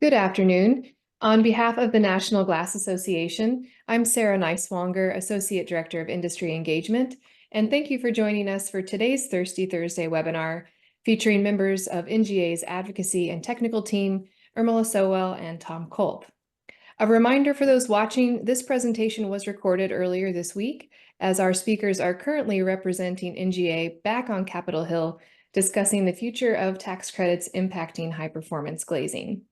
Good afternoon. On behalf of the National Glass Association, I'm Sarah Neiswanger, Associate Director of Industry Engagement, and thank you for joining us for today's Thirsty Thursday webinar featuring members of NGA's advocacy and technical team, Urmila Sowell and Tom Culp. A reminder for those watching, this presentation was recorded earlier this week, as our speakers are currently representing NGA back on Capitol Hill, discussing the future of tax credits impacting high-performance glazing.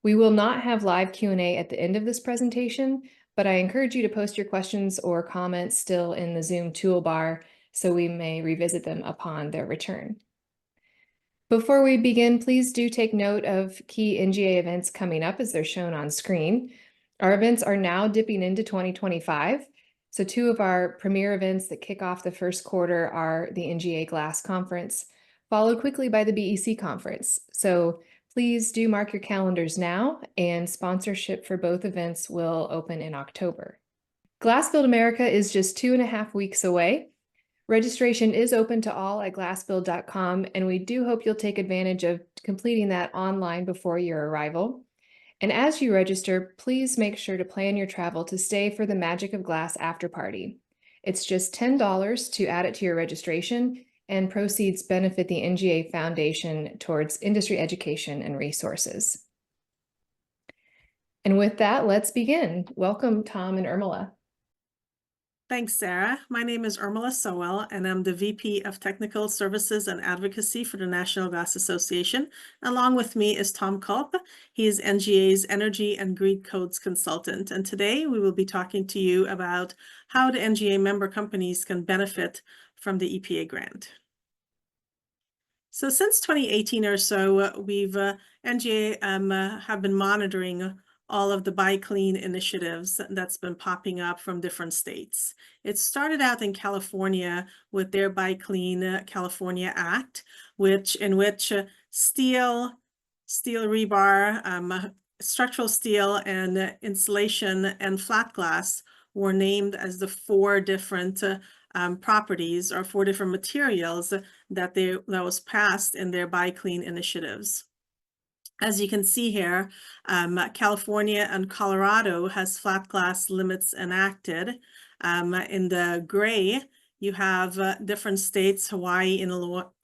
We will not have live Q&A at the end of this presentation, but I encourage you to post your questions or comments still in the Zoom toolbar so we may revisit them upon their return. Before we begin, please do take note of key NGA events coming up as they're shown on screen. Our events are now dipping into 2025. So two of our premier events that kick off the first quarter are the NGA Glass Conference, followed quickly by the BEC Conference. So please do mark your calendars now, and sponsorship for both events will open in October. Glass Build America is just 2.5 weeks away. Registration is open to all at glassbuild.com, and we do hope you'll take advantage of completing that online before your arrival. And as you register, please make sure to plan your travel to stay for the Magic of Glass after party. It's just $10 to add it to your registration, and proceeds benefit the NGA Foundation towards industry education and resources. And with that, let's begin. Welcome, Tom and Urmila. Thanks, Sarah. My name is Urmila Sowell, and I'm the VP of Technical Services and Advocacy for the National Glass Association. Along with me is Tom Culp. He is NGA's Energy and Green Codes Consultant. And today we will be talking to you about how the NGA member companies can benefit from the EPA grant. So since 2018 or so, NGA have been monitoring all of the Buy Clean initiatives that's been popping up from different states. It started out in California with their Buy Clean California Act, in which steel rebar, structural steel, and insulation and flat glass were named as the four different properties or four different materials that was passed in their Buy Clean initiatives. As you can see here, California and Colorado has flat glass limits enacted. In the gray, you have different states: Hawaii,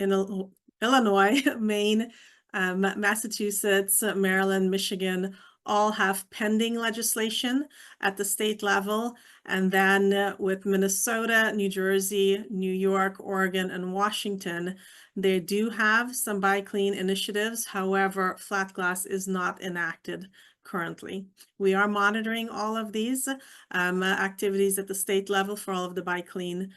Illinois, Maine, Massachusetts, Maryland, Michigan, all have pending legislation at the state level. And then with Minnesota, New Jersey, New York, Oregon, and Washington, they do have some Buy Clean initiatives. However, flat glass is not enacted currently. We are monitoring all of these activities at the state level for all of the Buy Clean.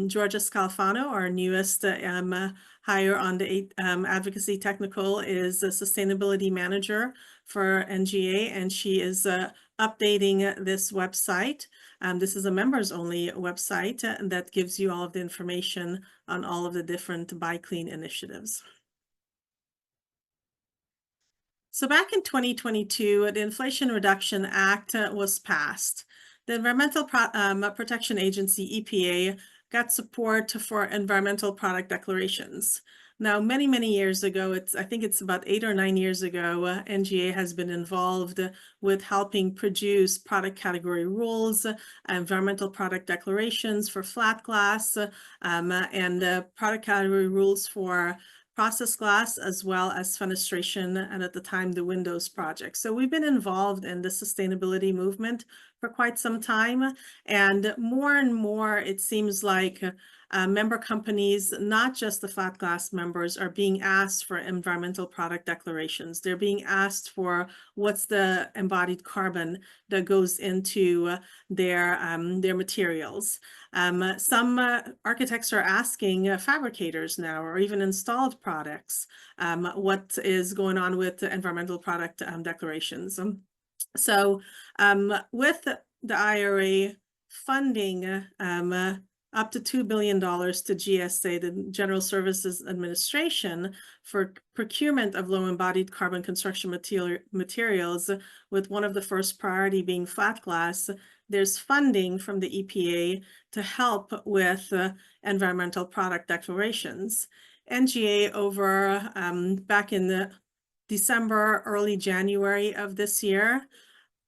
Georgia Scalfano, our newest hire on the advocacy technical, is a sustainability manager for NGA, and she is updating this website. This is a members only website that gives you all of the information on all of the different Buy Clean initiatives. So back in 2022, the Inflation Reduction Act was passed. The Environmental Protection Agency, EPA, got support for environmental product declarations. Now, many, many years ago, I think it's about 8 or 9 years ago, NGA has been involved with helping produce product category rules, environmental product declarations for flat glass, and product category rules for process glass, as well as fenestration, and at the time, the Windows project. So we've been involved in the sustainability movement for quite some time, and more, it seems like member companies, not just the flat glass members, are being asked for environmental product declarations. They're being asked for what's the embodied carbon that goes into their materials. Some architects are asking fabricators now, or even installed products, what is going on with the environmental product declarations. So with the IRA funding up to $2 billion to GSA, the General Services Administration, for procurement of low embodied carbon construction materials, with one of the first priority being flat glass, there's funding from the EPA to help with environmental product declarations. NGA back in the December, early January of this year,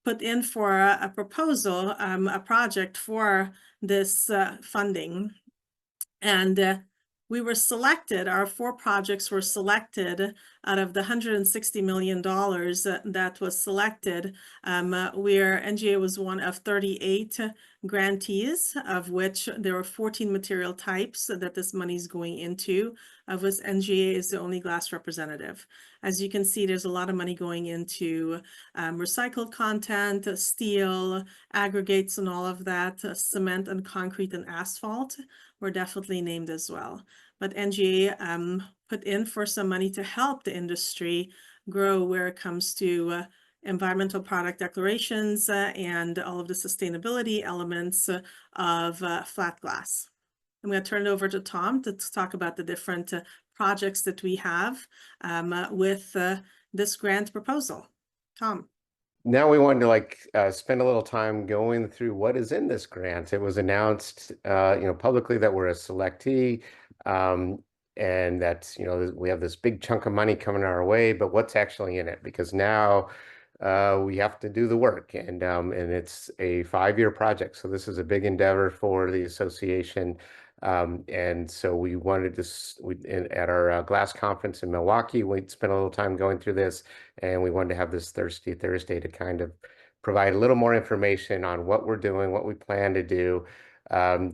put in for a proposal, a project for this funding. And we were selected, our 4 projects were selected out of the $160 million that was selected. Where NGA was one of 38 grantees, of which there were 14 material types that this money is going into, of which NGA is the only glass representative. As you can see, there's a lot of money going into recycled content, steel, aggregates and all of that, cement and concrete and asphalt were definitely named as well. But NGA put in for some money to help the industry grow where it comes to environmental product declarations and all of the sustainability elements of flat glass. I'm going to turn it over to Tom to talk about the different projects that we have with this grant proposal. Tom. Now we wanted to spend a little time going through what is in this grant. It was announced, publicly that we're a selectee, and that, we have this big chunk of money coming our way, but what's actually in it? Because now we have to do the work, and it's a 5-year project. So this is a big endeavor for the association. And so we wanted to, at our glass conference in Milwaukee, we spent a little time going through this, and we wanted to have this Thirsty Thursday to kind of provide a little more information on what we're doing, what we plan to do,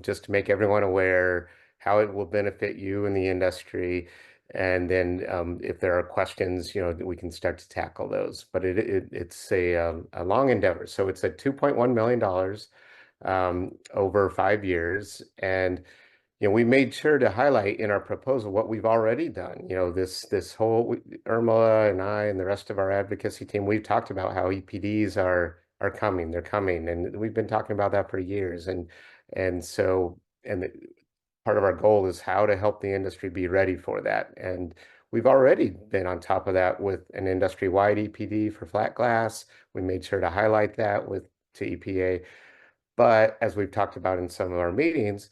just to make everyone aware how it will benefit you in the industry. And then if there are questions, we can start to tackle those. But it's a long endeavor. So it's a $2.1 million over 5 years. And we made sure to highlight in our proposal what we've already done. This whole Irma and I and the rest of our advocacy team, we've talked about how EPDs are coming. They're coming, and we've been talking about that for years. And so part of our goal is how to help the industry be ready for that. And we've already been on top of that with an industry-wide EPD for flat glass. We made sure to highlight that to EPA. But as we've talked about in some of our meetings,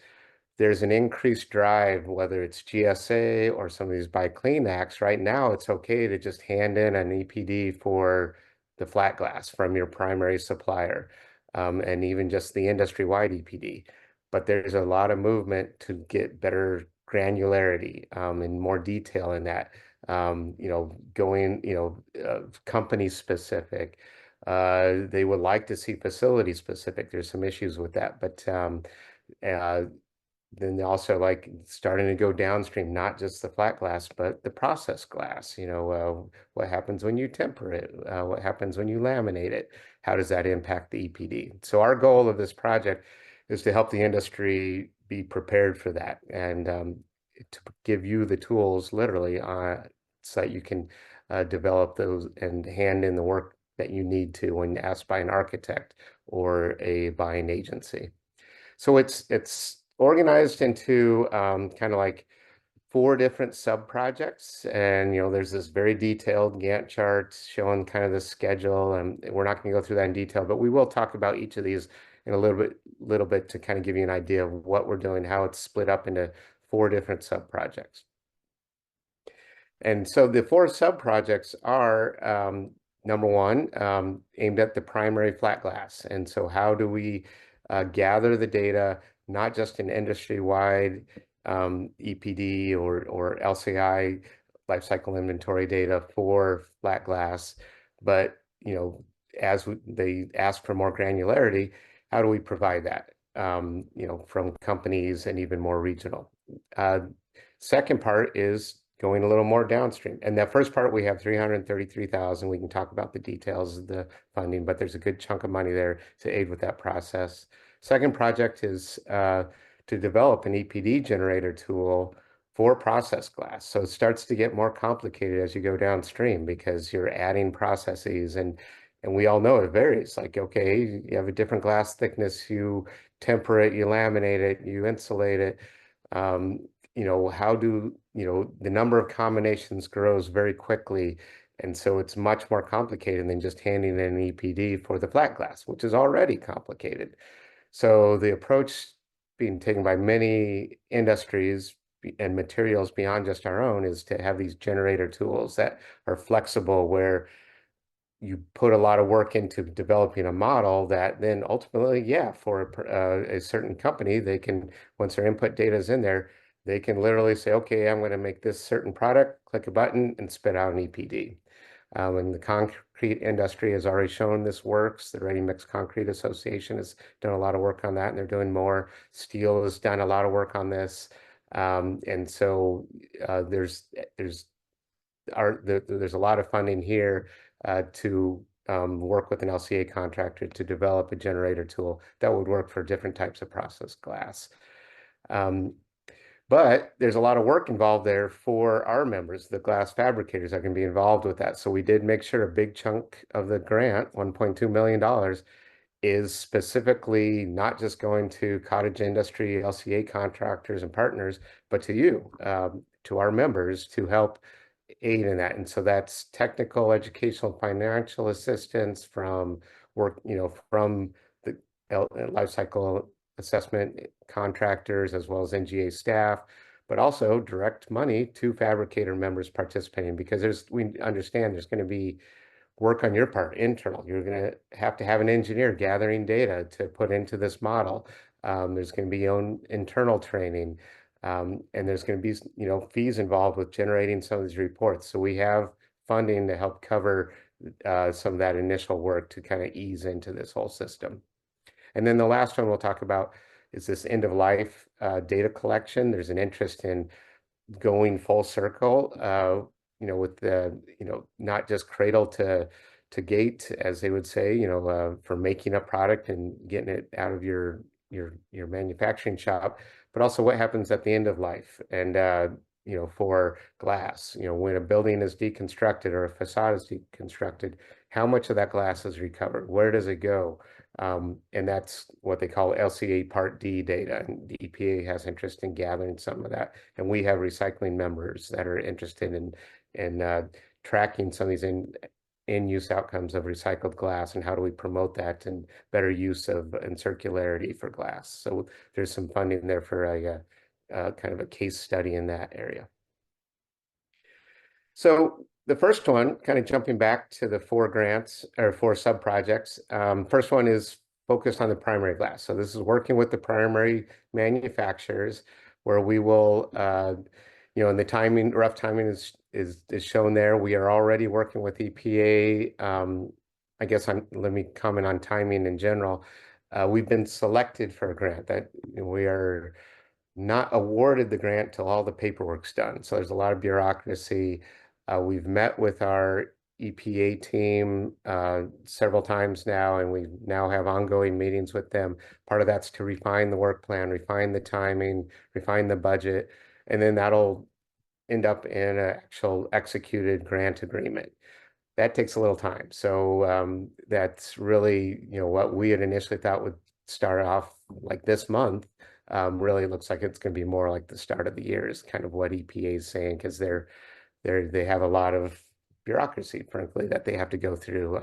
there's an increased drive, whether it's GSA or some of these Buy Clean Acts. Right now, it's okay to just hand in an EPD for the flat glass from your primary supplier, and even just the industry-wide EPD. But there's a lot of movement to get better granularity and more detail in that, going, company specific. They would like to see facility specific. There's some issues with that, but then also starting to go downstream, not just the flat glass, but the processed glass. What happens when you temper it? What happens when you laminate it? How does that impact the EPD? So our goal of this project is to help the industry be prepared for that, and to give you the tools literally so that you can develop those and hand in the work that you need to when asked by an architect or a buying agency. So it's organized into kind of 4 different sub-projects, and there's this very detailed Gantt chart showing kind of the schedule, and we're not going to go through that in detail, but we will talk about each of these in a little bit to kind of give you an idea of what we're doing, how it's split up into 4 different sub-projects. And so the 4 sub-projects are number 1, aimed at the primary flat glass. And so how do we gather the data, not just in industry-wide EPD or LCI life cycle inventory data for flat glass, but as they ask for more granularity, how do we provide that from companies and even more regional? Second part is going a little more downstream. And that first part, we have 333,000. We can talk about the details of the funding, but there's a good chunk of money there to aid with that process. Second project is to develop an EPD generator tool for processed glass. So it starts to get more complicated as you go downstream because you're adding processes, and we all know it varies. Okay, you have a different glass thickness, you temper it, you laminate it, you insulate it. How do, the number of combinations grows very quickly. And so it's much more complicated than just handing in an EPD for the flat glass, which is already complicated. So the approach being taken by many industries, and materials beyond just our own is to have these generator tools that are flexible, where you put a lot of work into developing a model that then ultimately, yeah, for a certain company, they can, once their input data is in there, they can literally say, okay, I'm going to make this certain product, click a button and spit out an EPD. And the concrete industry has already shown this works. The Ready Mix Concrete Association has done a lot of work on that, and they're doing more. Steel has done a lot of work on this. And so there's a lot of funding here to work with an LCA contractor to develop a generator tool that would work for different types of processed glass. But there's a lot of work involved there for our members, the glass fabricators that can be involved with that. So we did make sure a big chunk of the grant, $1.2 million, is specifically not just going to cottage industry, LCA contractors and partners, but to you, to our members, to help aid in that. And so that's technical, educational, financial assistance from work, from the life cycle assessment contractors as well as NGA staff, but also direct money to fabricator members participating, because we understand there's going to be work on your part, internal. You're going to have an engineer gathering data to put into this model. There's going to be own internal training. And there's going to be, fees involved with generating some of these reports. So we have funding to help cover some of that initial work to kind of ease into this whole system. And then the last one we'll talk about is this end of life data collection. There's an interest in going full circle, with the, not just cradle to gate, as they would say, for making a product and getting it out of your manufacturing shop, but also what happens at the end of life. And for glass, when a building is deconstructed or a facade is deconstructed, how much of that glass is recovered? Where does it go? And that's what they call LCA Part D data. And the EPA has interest in gathering some of that. And we have recycling members that are interested in tracking some of these in-use outcomes of recycled glass, and how do we promote that and better use of and circularity for glass. So there's some funding there for a kind of a case study in that area. So the first one, kind of jumping back to the 4 grants or 4 sub-projects. First one is focused on the primary glass. So this is working with the primary manufacturers, where we will, and the timing, rough timing is shown there. We are already working with EPA. I guess let me comment on timing in general. We've been selected for a grant that we are not awarded the grant till all the paperwork's done. So there's a lot of bureaucracy. We've met with our EPA team several times now, and we now have ongoing meetings with them. Part of that's to refine the work plan, refine the timing, refine the budget, and then that'll end up in an actual executed grant agreement. That takes a little time. So that's really, what we had initially thought would start off like this month. Really looks like it's going to be more like the start of the year is kind of what EPA is saying, because they have a lot of bureaucracy, frankly, that they have to go through.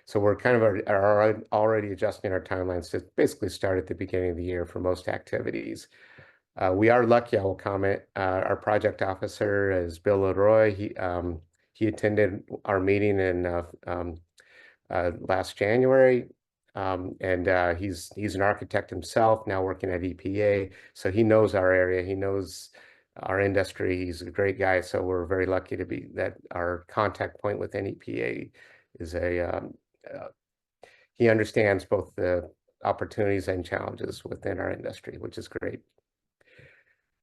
So we're kind of are already adjusting our timelines to basically start at the beginning of the year for most activities. We are lucky, I will comment. Our project officer is Bill Leroy. He attended our meeting in last January. And he's an architect himself, now working at EPA. So he knows our area. He knows our industry. He's a great guy. So we're very lucky to be that our contact point within EPA is he understands both the opportunities and challenges within our industry, which is great.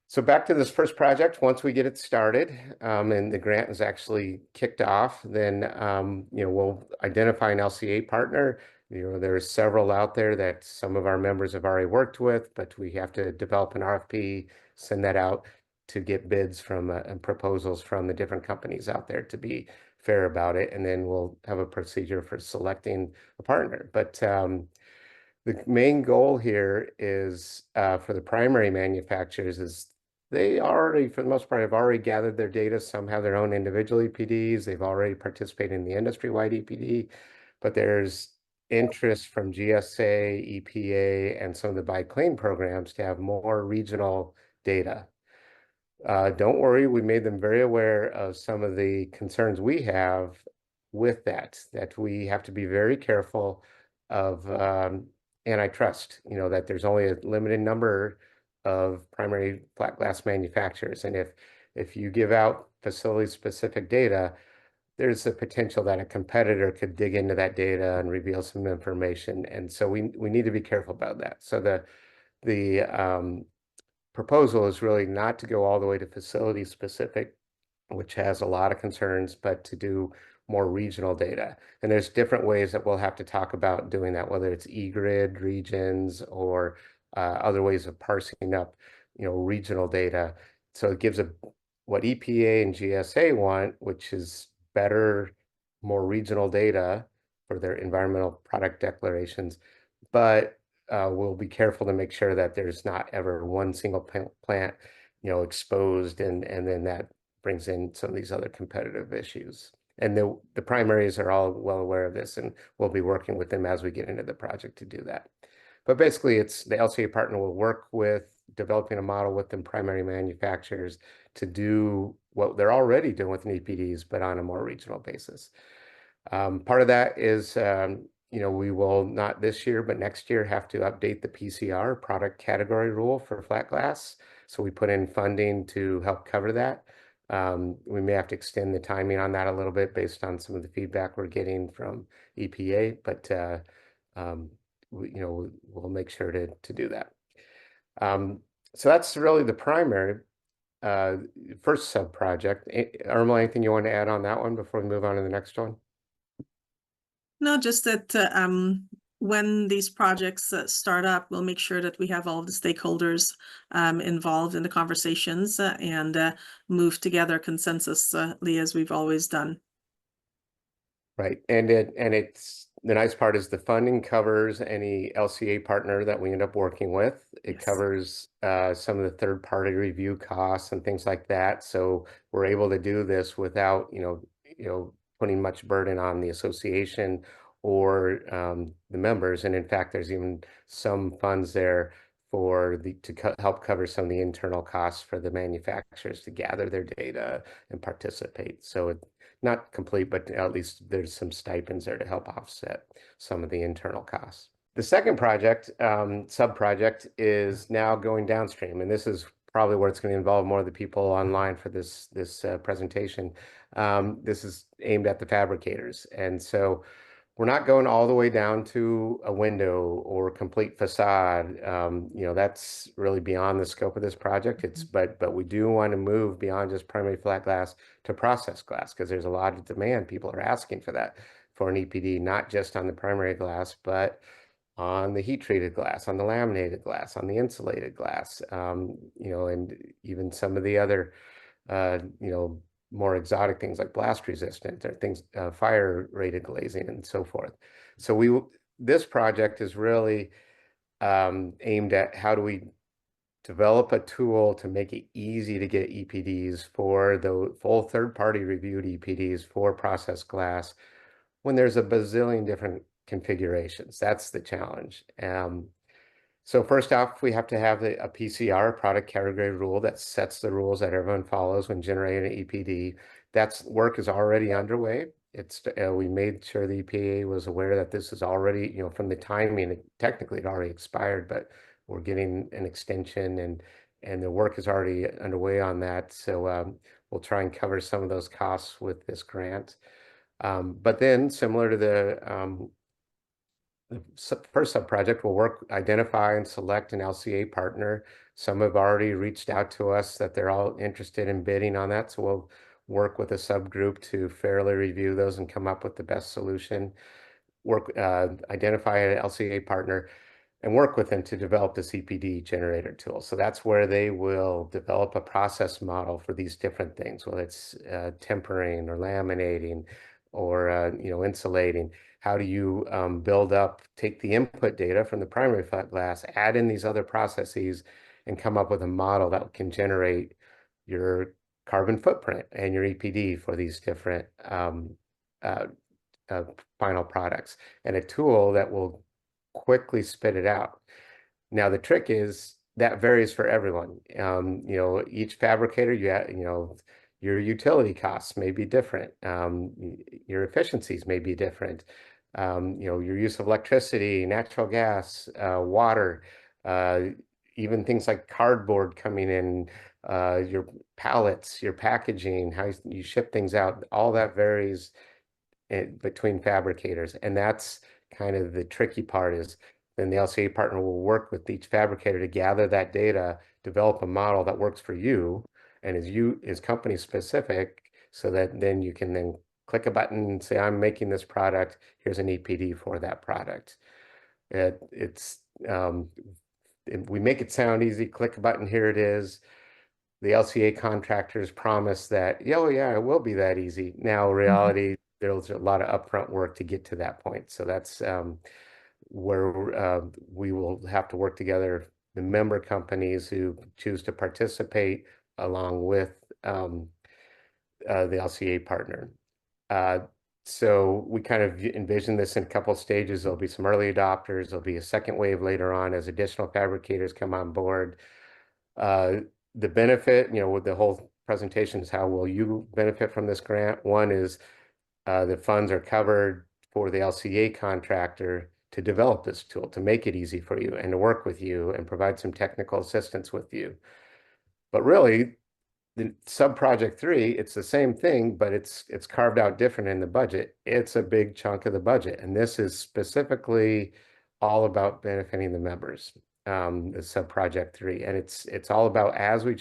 So back to this first project, once we get it started and the grant is actually kicked off, then we'll identify an LCA partner. There's several out there that some of our members have already worked with, but we have to develop an RFP, send that out to get bids from and proposals from the different companies out there to be fair about it. And then we'll have a procedure for selecting a partner. But the main goal here is for the primary manufacturers is they already, for the most part, have already gathered their data. Some have their own individual EPDs. They've already participated in the industry-wide EPD, but there's interest from GSA, EPA, and some of the buy claim programs to have more regional data. Don't worry, we made them very aware of some of the concerns we have with that we have to be very careful of antitrust, that there's only a limited number of primary flat glass manufacturers. And if you give out facility-specific data, there's a potential that a competitor could dig into that data and reveal some information. And so we need to be careful about that. So the proposal is really not to go all the way to facility specific, which has a lot of concerns, but to do more regional data. And there's different ways that we'll have to talk about doing that, whether it's eGrid regions or other ways of parsing up, regional data. So it gives what EPA and GSA want, which is better, more regional data for their environmental product declarations, but we'll be careful to make sure that there's not ever one single plant, exposed, and then that brings in some of these other competitive issues. And the primaries are all well aware of this, and we'll be working with them as we get into the project to do that. But basically, it's the LCA partner will work with developing a model with them primary manufacturers to do what they're already doing with EPDs, but on a more regional basis. Part of that is, we will not this year, but next year have to update the PCR product category rule for flat glass. So we put in funding to help cover that. We may have to extend the timing on that a little bit based on some of the feedback we're getting from EPA, but we'll make sure to do that. So that's really the primary first sub project. Irma, anything you want to add on that one before we move on to the next one? No, just that when these projects start up, we'll make sure that we have all of the stakeholders involved in the conversations and move together consensusly as we've always done. Right, and it's the nice part is the funding covers any LCA partner that we end up working with. It Yes. covers some of the third-party review costs and things like that. So we're able to do this without, putting much burden on the association or the members. And in fact, there's even some funds there for help cover some of the internal costs for the manufacturers to gather their data and participate. So not complete, but at least there's some stipends there to help offset some of the internal costs. The second project, sub-project, is now going downstream, and this is probably where it's going to involve more of the people online for this presentation. This is aimed at the fabricators, and so we're not going all the way down to a window or a complete facade. That's really beyond the scope of this project. But we do want to move beyond just primary flat glass to processed glass because there's a lot of demand. People are asking for that for an EPD, not just on the primary glass, but on the heat treated glass, on the laminated glass, on the insulated glass, and even some of the other, more exotic things like blast resistant or things, fire rated glazing and so forth. So this project is really aimed at how do we develop a tool to make it easy to get EPDs for the full third-party reviewed EPDs for processed glass when there's a bazillion different configurations. That's the challenge. So first off, we have to have a PCR, product category rule, that sets the rules that everyone follows when generating an EPD. That work is already underway. We made sure the EPA was aware that this is already, from the timing, technically it already expired, but we're getting an extension and the work is already underway on that. So we'll try and cover some of those costs with this grant. But then similar to the first sub-project, we'll identify and select an LCA partner. Some have already reached out to us that they're all interested in bidding on that. So we'll work with a subgroup to fairly review those and come up with the best solution. Identify an LCA partner and work with them to develop the CPD generator tool. So that's where they will develop a process model for these different things, whether it's tempering or laminating or insulating. How do you take the input data from the primary flat glass, add in these other processes, and come up with a model that can generate your carbon footprint and your EPD for these different final products, and a tool that will quickly spit it out. Now, the trick is that varies for everyone. Each fabricator, your utility costs may be different. Your efficiencies may be different. Your use of electricity, natural gas, water, uh, even things like cardboard coming in, your pallets, your packaging, how you ship things out, all that varies between fabricators. And that's kind of the tricky part is then the LCA partner will work with each fabricator to gather that data, develop a model that works for you and is company specific so that then you can then click a button and say, I'm making this product. Here's an EPD for that product. We make it sound easy. Click a button, here it is. The LCA contractors promise that, oh yeah, it will be that easy. Now, reality, there's a lot of upfront work to get to that point. So that's where we will have to work together, the member companies who choose to participate along with the LCA partner. So we kind of envision this in a couple of stages. There'll be some early adopters. There'll be a second wave later on as additional fabricators come on board. The benefit, with the whole presentation is how will you benefit from this grant? One is the funds are covered for the LCA contractor to develop this tool, to make it easy for you and to work with you and provide some technical assistance with you. But really, the sub-project 3, it's the same thing, but it's carved out different in the budget. It's a big chunk of the budget, and this is specifically all about benefiting the members, the sub-project 3. And it's all about, as we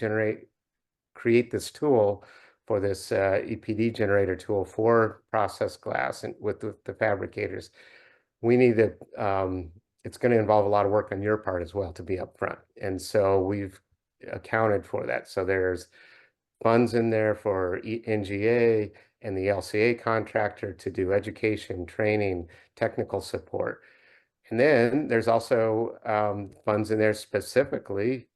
create this tool for this EPD generator tool for process glass and with the fabricators, we need to, it's going to involve a lot of work on your part as well to be upfront. And so we've accounted for that. So there's funds in there for NGA and the LCA contractor to do education, training, technical support. And then there's also funds in there specifically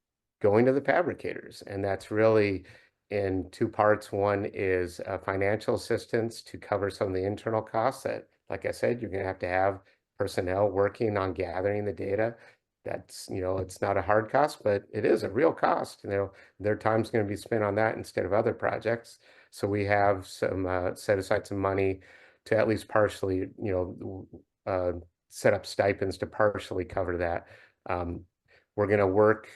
going to the fabricators. And that's really in two parts. One is financial assistance to cover some of the internal costs that, like I said, you're going to have personnel working on gathering the data. That's, it's not a hard cost, but it is a real cost. Their time's going to be spent on that instead of other projects. So we have some set aside some money to at least partially, set up stipends to partially cover that. We're going to work.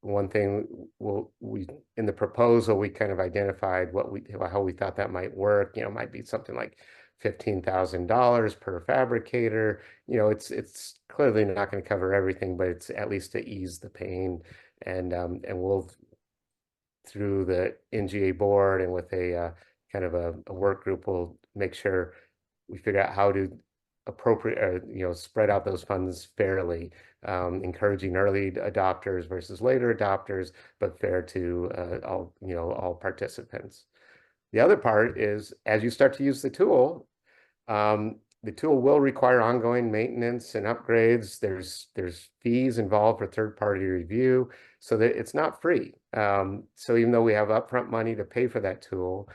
One thing we in the proposal, we kind of identified how we thought that might work. Might be something like $15,000 per fabricator. It's clearly not going to cover everything, but it's at least to ease the pain. And we'll, through the NGA board and with a kind of a work group, we'll make sure we figure out how to spread out those funds fairly, encouraging early adopters versus later adopters, but fair to all participants. The other part is, as you start to use the tool will require ongoing maintenance and upgrades. There's fees involved for third-party review, so that it's not free. So even though we have upfront money to pay for that tool,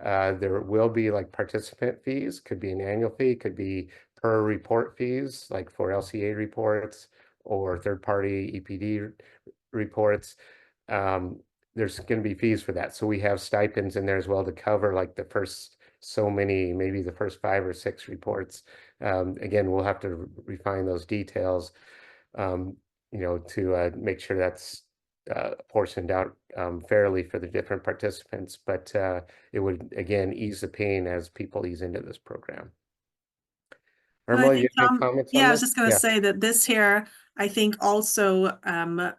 there will be like participant fees, could be an annual fee, could be per report fees, like for LCA reports or third-party EPD reports. There's going to be fees for that. So we have stipends in there as well to cover like the first so many, maybe the first 5 or 6 reports. Again, we'll have to refine those details, to make sure that's portioned out fairly for the different participants. But it would, again, ease the pain as people ease into this program. Irma, you have any comments on I that? was just going to say that this here, I think also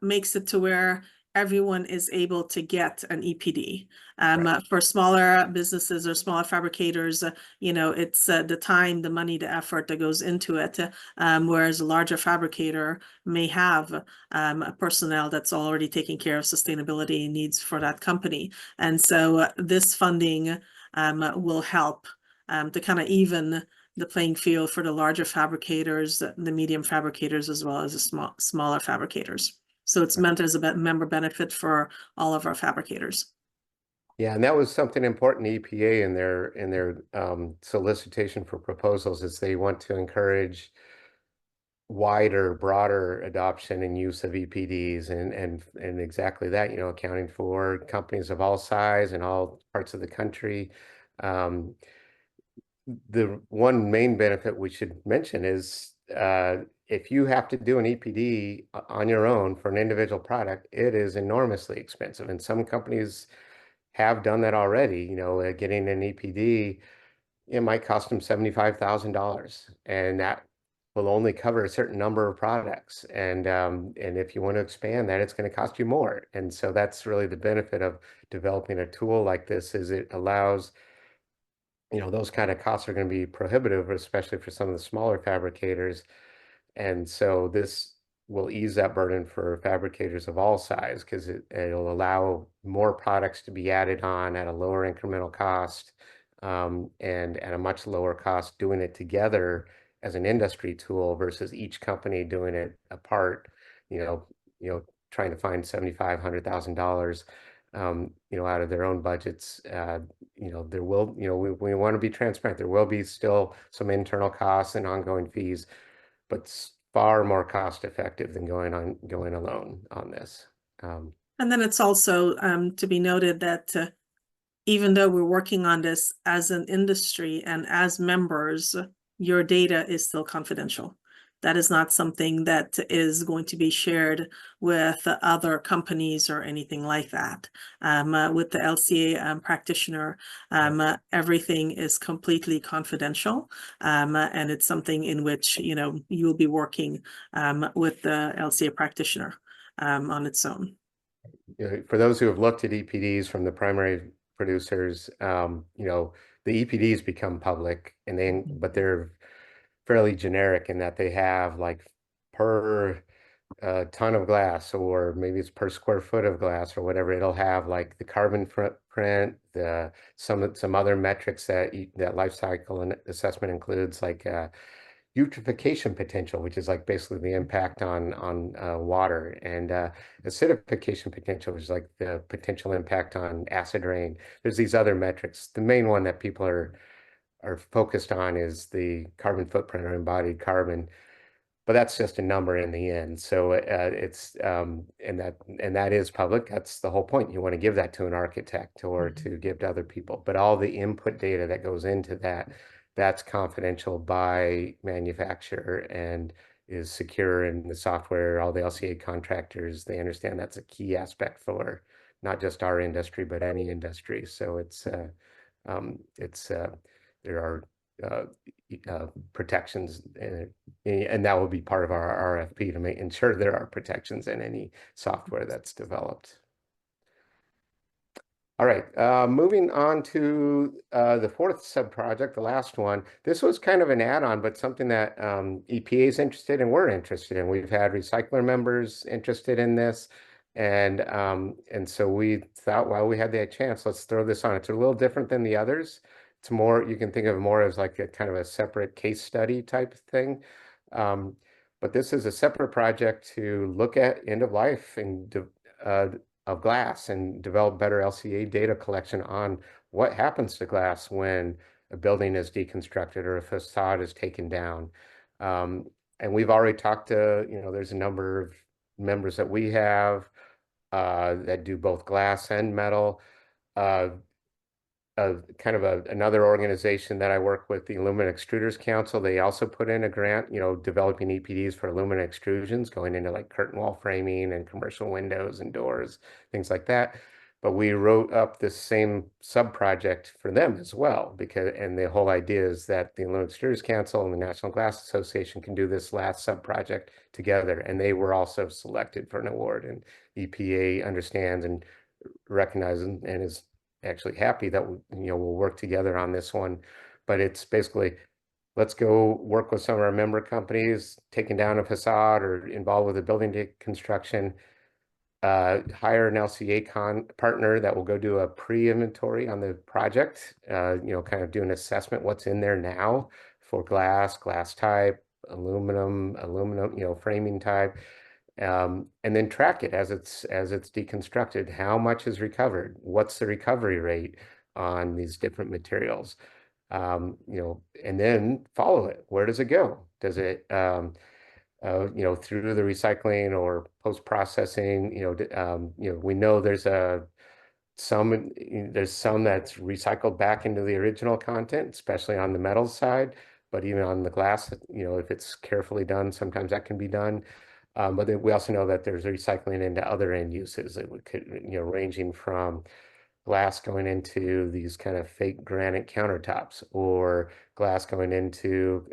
makes it to where everyone is able to get an EPD. Right. For smaller businesses or smaller fabricators, it's the time, the money, the effort that goes into it. Whereas a larger fabricator may have personnel that's already taking care of sustainability needs for that company. And so this funding will help to kind of even the playing field for the larger fabricators, the medium fabricators, as well as the smaller fabricators. So it's meant as a member benefit for all of our fabricators. Yeah, and that was something important to EPA in their solicitation for proposals, is they want to encourage wider, broader adoption and use of EPDs, and exactly that, you know, accounting for companies of all size and all parts of the country. The one main benefit we should mention is if you have to do an EPD on your own for an individual product, it is enormously expensive. And some companies have done that already. You know, getting an EPD, it might cost them $75,000, and that will only cover a certain number of products. And if you want to expand that, it's going to cost you more. And so that's really the benefit of developing a tool like this, is it allows, you know, those kind of costs are going to be prohibitive, especially for some of the smaller fabricators. And so this will ease that burden for fabricators of all size, because it'll allow more products to be added on at a lower incremental cost, and at a much lower cost doing it together as an industry tool versus each company doing it apart, trying to find $7,500, out of their own budgets. There will, we want to be transparent. There will be still some internal costs and ongoing fees, but it's far more cost effective than going alone on this. And then it's also to be noted that even though we're working on this as an industry and as members, your data is still confidential. That is not something that is going to be shared with other companies or anything like that. With the LCA practitioner, everything is completely confidential, and it's something in which you'll be working with the LCA practitioner on its own. For those who have looked at EPDs from the primary producers, the EPDs become public, but they're fairly generic in that they have, like, per ton of glass, or maybe it's per square foot of glass or whatever. It'll have like the carbon footprint, some other metrics that life cycle assessment includes, like eutrophication potential, which is like basically the impact on water, and acidification potential, which is like the potential impact on acid rain. There's these other metrics. The main one that people are focused on is the carbon footprint or embodied carbon, but that's just a number in the end. So and that is public. That's the whole point. You want to give that to an architect or to give to other people. But all the input data that goes into that, that's confidential by manufacturer and is secure in the software. All the LCA contractors, they understand that's a key aspect for not just our industry, but any industry. So there are protections, and that will be part of our RFP to ensure there are protections in any software that's developed. All right, moving on to the fourth sub-project, the last one. This was kind of an add-on, but something that EPA is interested in, we're interested in. We've had recycler members interested in this, and so we thought, while we had the chance, let's throw this on. It's a little different than the others. It's more, you can think of it more as like a kind of a separate case study type thing. But this is a separate project to look at end of life and of glass and develop better LCA data collection on what happens to glass when a building is deconstructed or a facade is taken down. And we've already talked to, there's a number of members that we have that do both glass and metal. Another organization that I work with, the Aluminum Extruders Council, they also put in a grant, developing EPDs for aluminum extrusions, going into like curtain wall framing and commercial windows and doors, things like that. But we wrote up this same sub-project for them as well, and the whole idea is that the Aluminum Extruders Council and the National Glass Association can do this last sub-project together, and they were also selected for an award. And EPA understands and recognizes and is actually happy that we'll work together on this one. But it's basically, let's go work with some of our member companies taking down a facade or involved with a building deconstruction, hire an LCA partner that will go do a pre-inventory on the project, kind of do an assessment what's in there now for glass type, aluminum, framing type, and then track it as it's deconstructed. How much is recovered? What's the recovery rate on these different materials? And then follow it. Where does it go? Does it through the recycling or post-processing, we know there's some that's recycled back into the original content, especially on the metal side, but even on the glass, if it's carefully done, sometimes that can be done. But then we also know that there's recycling into other end uses that we could, ranging from glass going into these kind of fake granite countertops, or glass going into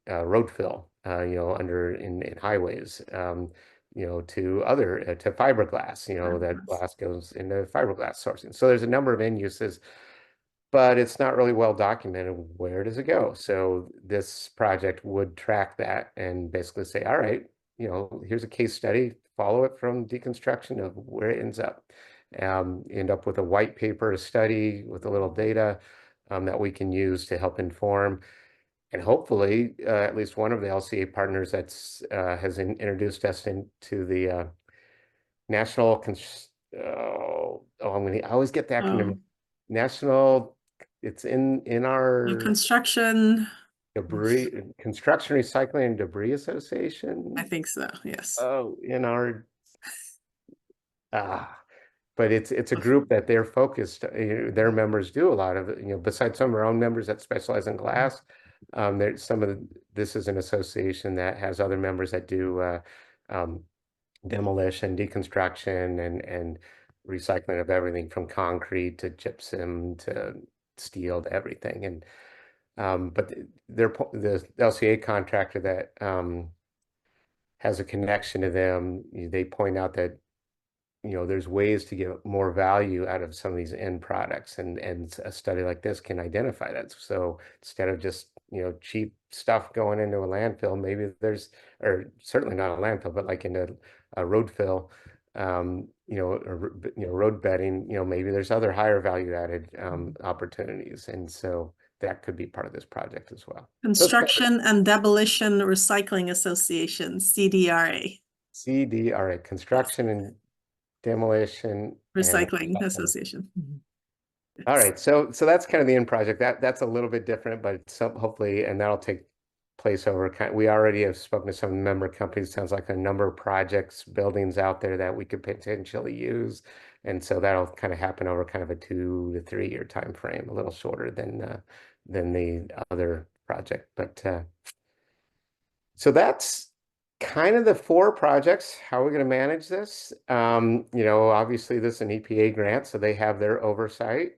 road fill, under in highways, to fiberglass, that glass goes into fiberglass sourcing. So there's a number of end uses, but it's not really well documented. Where does it go? So this project would track that and basically say, all right, here's a case study, follow it from deconstruction of where it ends up. End up with a white paper, a study with a little data that we can use to help inform. And hopefully, at least one of the LCA partners has introduced us into the National, I always get the acronym, National, it's in our Construction. Construction, Recycling, and Debris Association. I think so, yes. Oh, in our, but it's a group that they're focused, their members do a lot of, besides some of our own members that specialize in glass, this is an association that has other members that do demolition, deconstruction, and recycling of everything from concrete to gypsum to steel to everything. And but the LCA contractor that has a connection to them, they point out that there's ways to get more value out of some of these end products, and a study like this can identify that. So instead of just cheap stuff going into a landfill, maybe or certainly not a landfill, but like into a road fill, road bedding, maybe there's other higher value added opportunities, and so that could be part of this project as well. Construction and Demolition Recycling Association, CDRA. CDRA, Construction and Demolition Recycling Association. All right, so that's kind of the end project. That's a little bit different, but hopefully, and that'll take place over. We already have spoken to some member companies. Sounds like a number of projects, buildings out there that we could potentially use, and so that'll kind of happen over kind of a 2 to 3 year time frame, a little shorter than the other project. But so that's kind of the 4 projects. How are we going to manage this? Obviously this is an EPA grant, so they have their oversight.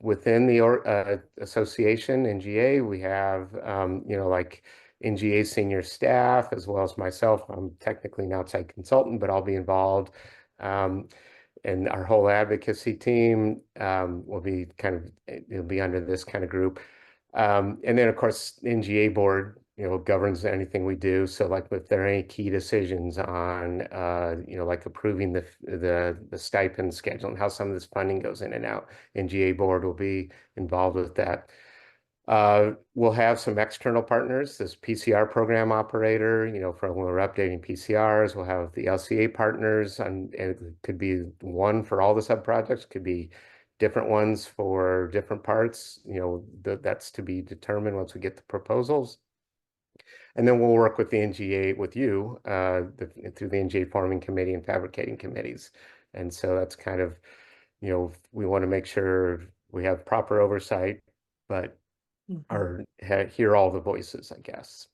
Within the association, NGA, we have, like NGA senior staff, as well as myself. I'm technically an outside consultant, but I'll be involved. And our whole advocacy team will be it'll be under this kind of group. And then, of course, the NGA board, governs anything we do. So like if there are any key decisions on, like approving the stipend schedule and how some of this funding goes in and out, NGA board will be involved with that. We'll have some external partners, this PCR program operator, for when we're updating PCRs. We'll have the LCA partners, and it could be one for all the sub-projects, could be different ones for different parts. That's to be determined once we get the proposals. And then we'll work with the NGA, with you, through the NGA forming committee and fabricating committees. And so that's kind of, we want to make sure we have proper oversight, but hear all the voices, I guess.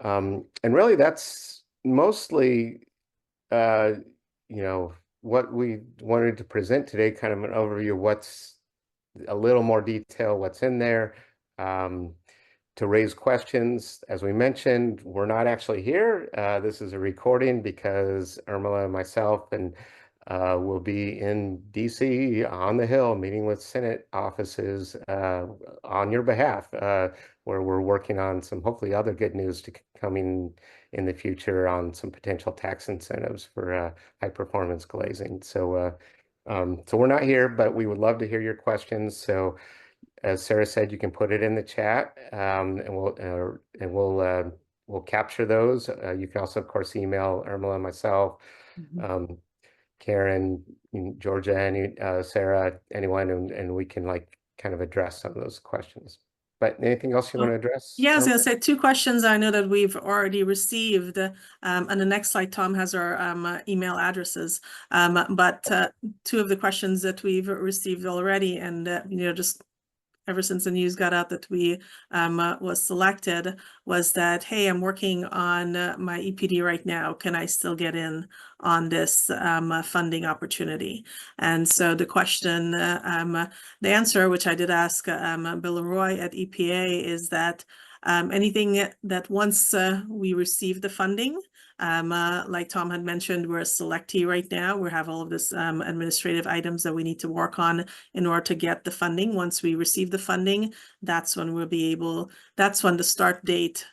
And really that's mostly, what we wanted to present today, kind of an overview of what's a little more detail, what's in there. To raise questions, as we mentioned, we're not actually here. This is a recording because Irmela and myself will be in DC on the Hill meeting with Senate offices on your behalf, where we're working on some hopefully other good news coming in the future on some potential tax incentives for high performance glazing. So we're not here, but we would love to hear your questions. So as Sarah said, you can put it in the chat, and we'll capture those. You can also, of course, email Irmela and myself, Karen, Georgia, Sarah, anyone, and we can kind of address some of those questions. but anything else you want to address? Yeah, I was going to say two questions I know that we've already received. On the next slide, Tom has our email addresses. But two of the questions that we've received already, and just ever since the news got out that we was selected, was that, hey, I'm working on my EPD right now. Can I still get in on this funding opportunity? And so the question, the answer, which I did ask Bill Leroy at EPA, is that anything that once we receive the funding, like Tom had mentioned, we're a selectee right now. We have all of this administrative items that we need to work on in order to get the funding. Once we receive the funding, that's when we'll be able, that's when the start date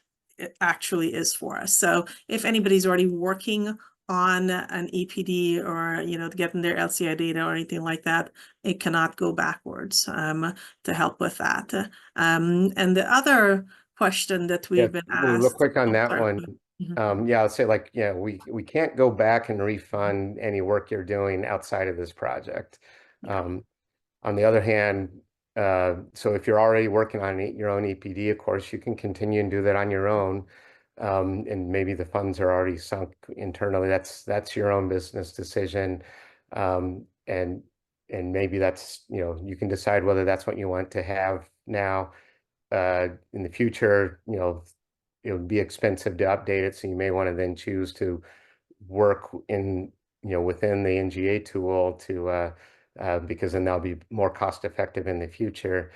actually is for us. So if anybody's already working on an EPD or, getting their LCI data or anything like that, it cannot go backwards to help with that. And the other question that we've been asked. Real quick on that one. Mm-hmm. Yeah, I'll say we can't go back and refund any work you're doing outside of this project. Yeah. On the other hand, so if you're already working on your own EPD, of course, you can continue and do that on your own. And maybe the funds are already sunk internally. That's your own business decision. And maybe that's, you can decide whether that's what you want to have now. In the future, it would be expensive to update it. So you may want to then choose to work in, within the NGA tool to, because then that'll be more cost effective in the future.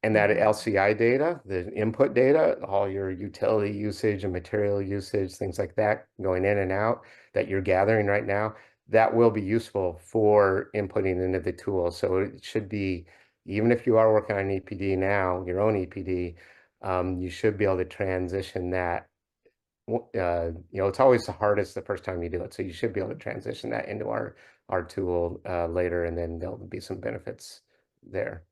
And that LCI data, the input data, all your utility usage and material usage, things like that going in and out that you're gathering right now, that will be useful for inputting into the tool. So it should be, even if you are working on an EPD now, your own EPD, you should be able to transition that. It's always the hardest the first time you do it. So you should be able to transition that into our tool later, and then there'll be some benefits there.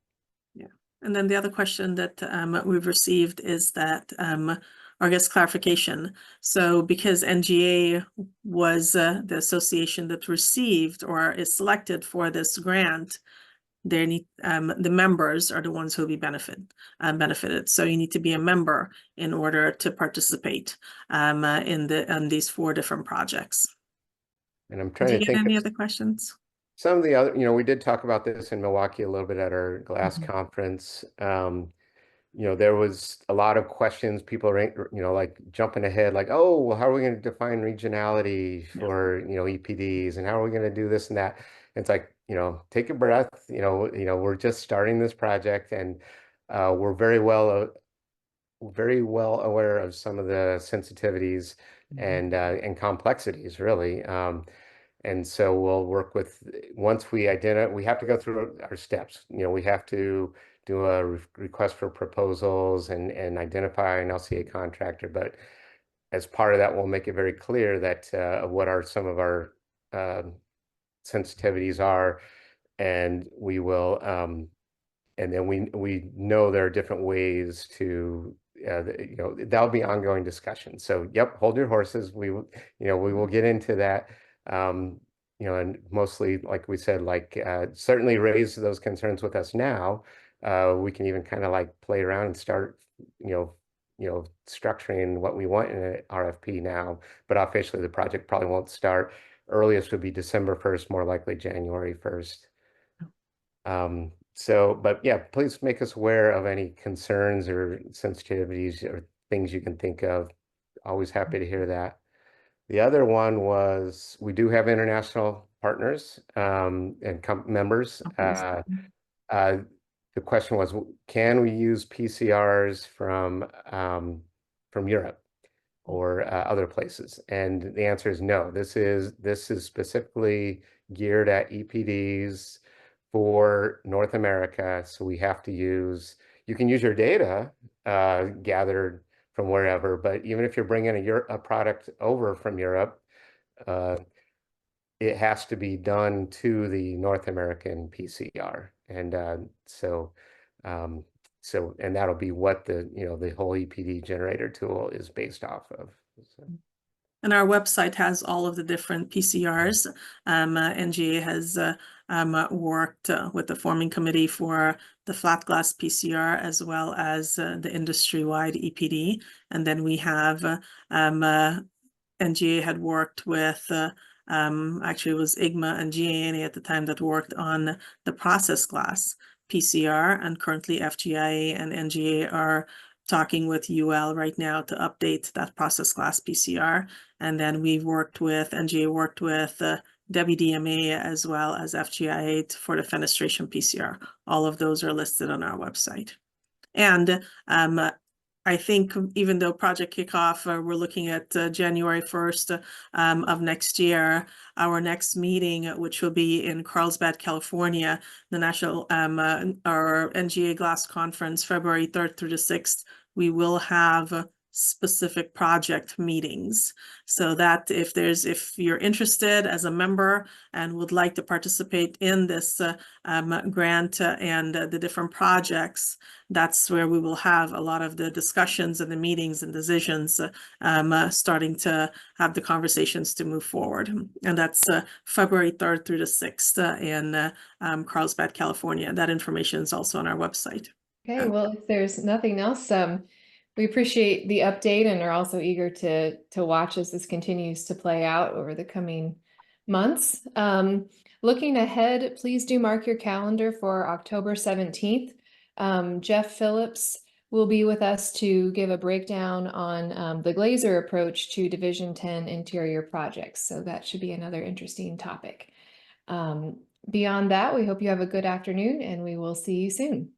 Yeah. And then the other question that we've received is that, or I guess clarification. So because NGA was the association that received or is selected for this grant, the members are the ones who will be benefited. So you need to be a member in order to participate in these 4 different projects. And I'm trying Do to you get think any of other questions? some of the other, we did talk about this in Milwaukee a little bit at our glass conference. There was a lot of questions, people are, like jumping ahead, like, oh, well, how are we going to define regionality for, EPDs, and how are we going to do this and that? And it's like, take a breath, we're just starting this project, and we're very well aware of some of the sensitivities and complexities, really. And so we'll work with, once we identify, we have to go through our steps. We have to do a request for proposals and identify an LCA contractor. But as part of that, we'll make it very clear that what are some of our sensitivities are, and we will, and then we know there are different ways to, that'll be ongoing discussion. So, yep, hold your horses. We will get into that. And mostly, like we said, certainly raise those concerns with us now. We can even kind of play around and start, structuring what we want in an RFP now, but officially the project probably won't start. Earliest would be December 1st, more likely January 1st. But yeah, please make us aware of any concerns or sensitivities or things you can think of. Always happy to hear that. The other one was, we do have international partners and members. The question was, can we use PCRs from Europe or other places? And the answer is no. This is specifically geared at EPDs for North America. So we have to use, you can use your data gathered from wherever, but even if you're bringing a product over from Europe, it has to be done to the North American PCR. And and that'll be what the whole EPD generator tool is based off of. So. And our website has all of the different PCRs. NGA has worked with the forming committee for the flat glass PCR, as well as the industry-wide EPD. And then we have NGA had worked with, actually it was IGMA and GANA at the time that worked on the process glass PCR, and currently FGIA and NGA are talking with UL right now to update that process glass PCR. And then we've worked with, NGA worked with WDMA as well as FGIA for the fenestration PCR. All of those are listed on our website. And I think even though project kickoff, we're looking at January 1st of next year, our next meeting, which will be in Carlsbad, California, the national our NGA Glass Conference, February 3rd through the 6th, we will have specific project meetings, so that if you're interested as a member and would like to participate in this grant and the different projects, that's where we will have a lot of the discussions and the meetings and decisions, starting to have the conversations to move forward. And that's February 3rd through the 6th in Carlsbad, California. That information is also on our website. Okay, well, if there's nothing else, we appreciate the update and are also eager to watch as this continues to play out over the coming months. Looking ahead, please do mark your calendar for October 17th. Jeff Phillips will be with us to give a breakdown on the Glazer approach to Division 10 interior projects. So that should be another interesting topic. Beyond that, we hope you have a good afternoon and we will see you soon.